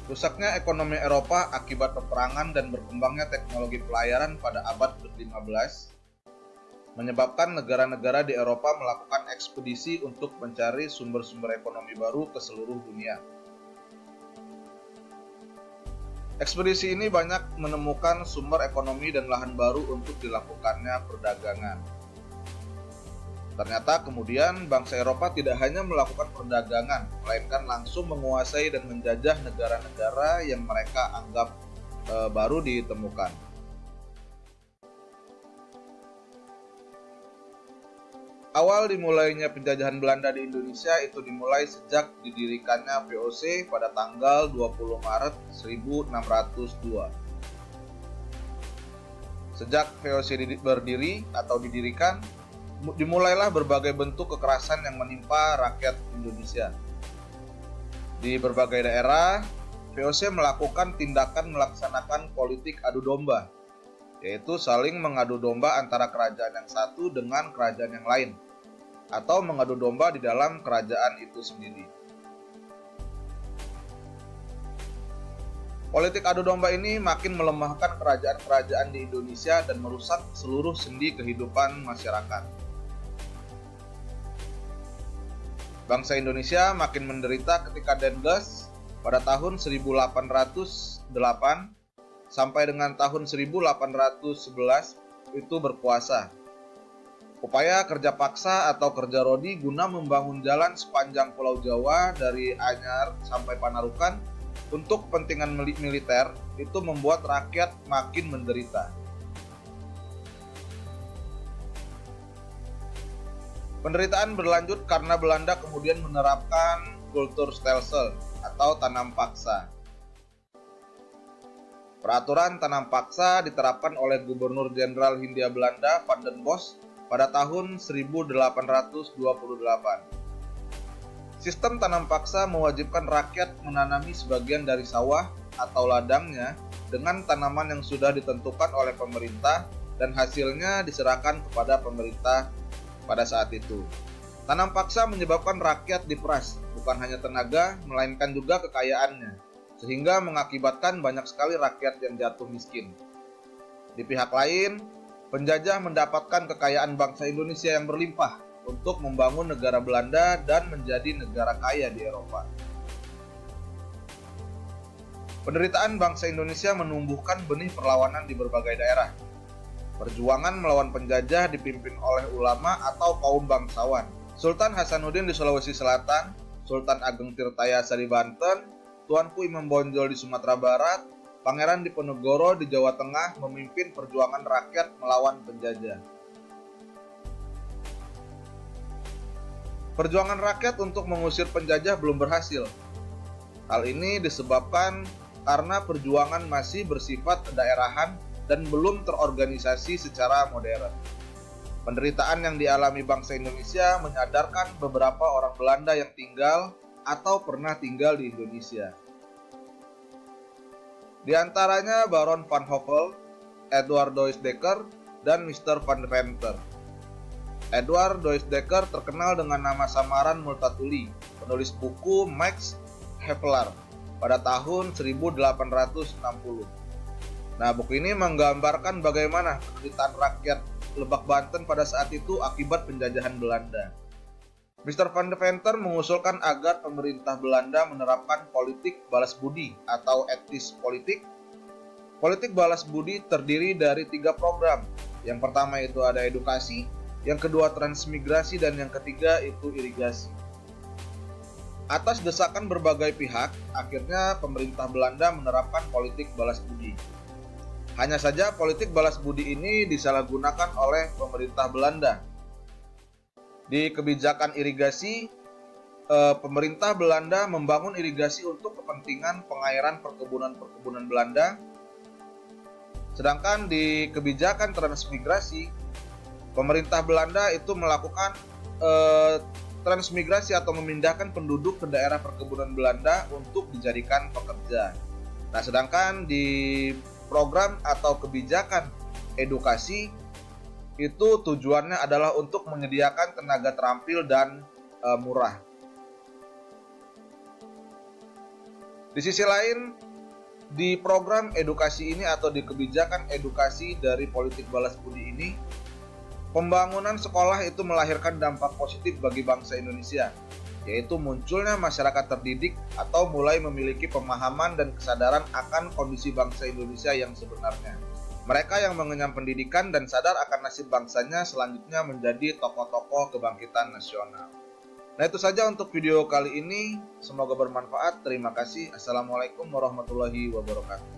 Rusaknya ekonomi Eropa akibat peperangan dan berkembangnya teknologi pelayaran pada abad ke-15 menyebabkan negara-negara di Eropa melakukan ekspedisi untuk mencari sumber-sumber ekonomi baru ke seluruh dunia. Ekspedisi ini banyak menemukan sumber ekonomi dan lahan baru untuk dilakukannya perdagangan. Ternyata kemudian bangsa Eropa tidak hanya melakukan perdagangan, melainkan langsung menguasai dan menjajah negara-negara yang mereka anggap baru ditemukan. Awal dimulainya penjajahan Belanda di Indonesia itu dimulai sejak didirikannya VOC pada tanggal 20 Maret 1602. Sejak VOC berdiri atau didirikan, dimulailah berbagai bentuk kekerasan yang menimpa rakyat Indonesia. Di berbagai daerah, VOC melakukan tindakan melaksanakan politik adu domba, yaitu saling mengadu domba antara kerajaan yang satu dengan kerajaan yang lain, atau mengadu domba di dalam kerajaan itu sendiri. Politik adu domba ini makin melemahkan kerajaan-kerajaan di Indonesia dan merusak seluruh sendi kehidupan masyarakat. Bangsa Indonesia makin menderita ketika Dengges pada tahun 1808 sampai dengan tahun 1811 itu berkuasa. Upaya kerja paksa atau kerja rodi guna membangun jalan sepanjang Pulau Jawa dari Anyar sampai Panarukan untuk kepentingan militer itu membuat rakyat makin menderita. Penderitaan berlanjut karena Belanda kemudian menerapkan kultur stelsel atau tanam paksa. Peraturan tanam paksa diterapkan oleh Gubernur Jenderal Hindia Belanda Van den Bosch pada tahun 1828. Sistem tanam paksa mewajibkan rakyat menanami sebagian dari sawah atau ladangnya dengan tanaman yang sudah ditentukan oleh pemerintah dan hasilnya diserahkan kepada pemerintah pada saat itu. Tanam paksa menyebabkan rakyat diperas, bukan hanya tenaga, melainkan juga kekayaannya, sehingga mengakibatkan banyak sekali rakyat yang jatuh miskin. Di pihak lain, penjajah mendapatkan kekayaan bangsa Indonesia yang berlimpah untuk membangun negara Belanda dan menjadi negara kaya di Eropa. Penderitaan bangsa Indonesia menumbuhkan benih perlawanan di berbagai daerah. Perjuangan melawan penjajah dipimpin oleh ulama atau kaum bangsawan. Sultan Hasanuddin di Sulawesi Selatan, Sultan Ageng Tirtayasa di Banten, Tuanku Imam Bonjol di Sumatera Barat, Pangeran Diponegoro di Jawa Tengah memimpin perjuangan rakyat melawan penjajah. Perjuangan rakyat untuk mengusir penjajah belum berhasil. Hal ini disebabkan karena perjuangan masih bersifat kedaerahan dan belum terorganisasi secara modern. Penderitaan yang dialami bangsa Indonesia menyadarkan beberapa orang Belanda yang tinggal atau pernah tinggal di Indonesia. Di antaranya Baron van Hove, Edward Doesdecker, dan Mr. van Venter. Edward Doesdecker terkenal dengan nama samaran Multatuli, penulis buku Max Havelaar pada tahun 1860. Nah, buku ini menggambarkan bagaimana penderitaan rakyat Lebak Banten pada saat itu akibat penjajahan Belanda. Mr. van Venter mengusulkan agar pemerintah Belanda menerapkan politik balas budi atau etis politik. Politik balas budi terdiri dari 3 program. Yang pertama itu ada edukasi, yang kedua transmigrasi, dan yang ketiga itu irigasi. Atas desakan berbagai pihak, akhirnya pemerintah Belanda menerapkan politik balas budi. Hanya saja politik balas budi ini disalahgunakan oleh pemerintah Belanda. Di kebijakan irigasi, pemerintah Belanda membangun irigasi untuk kepentingan pengairan perkebunan Belanda. Sedangkan di kebijakan transmigrasi, pemerintah Belanda itu melakukan transmigrasi atau memindahkan penduduk ke daerah perkebunan Belanda untuk dijadikan pekerja. Nah, sedangkan di program atau kebijakan edukasi, itu tujuannya adalah untuk menyediakan tenaga terampil dan murah. Di sisi lain, di program edukasi ini atau di kebijakan edukasi dari politik balas budi ini, pembangunan sekolah itu melahirkan dampak positif bagi bangsa Indonesia, yaitu munculnya masyarakat terdidik atau mulai memiliki pemahaman dan kesadaran akan kondisi bangsa Indonesia yang sebenarnya. Mereka yang mengenyam pendidikan dan sadar akan nasib bangsanya selanjutnya menjadi tokoh-tokoh kebangkitan nasional. Nah, itu saja untuk video kali ini. Semoga bermanfaat. Terima kasih. Assalamualaikum warahmatullahi wabarakatuh.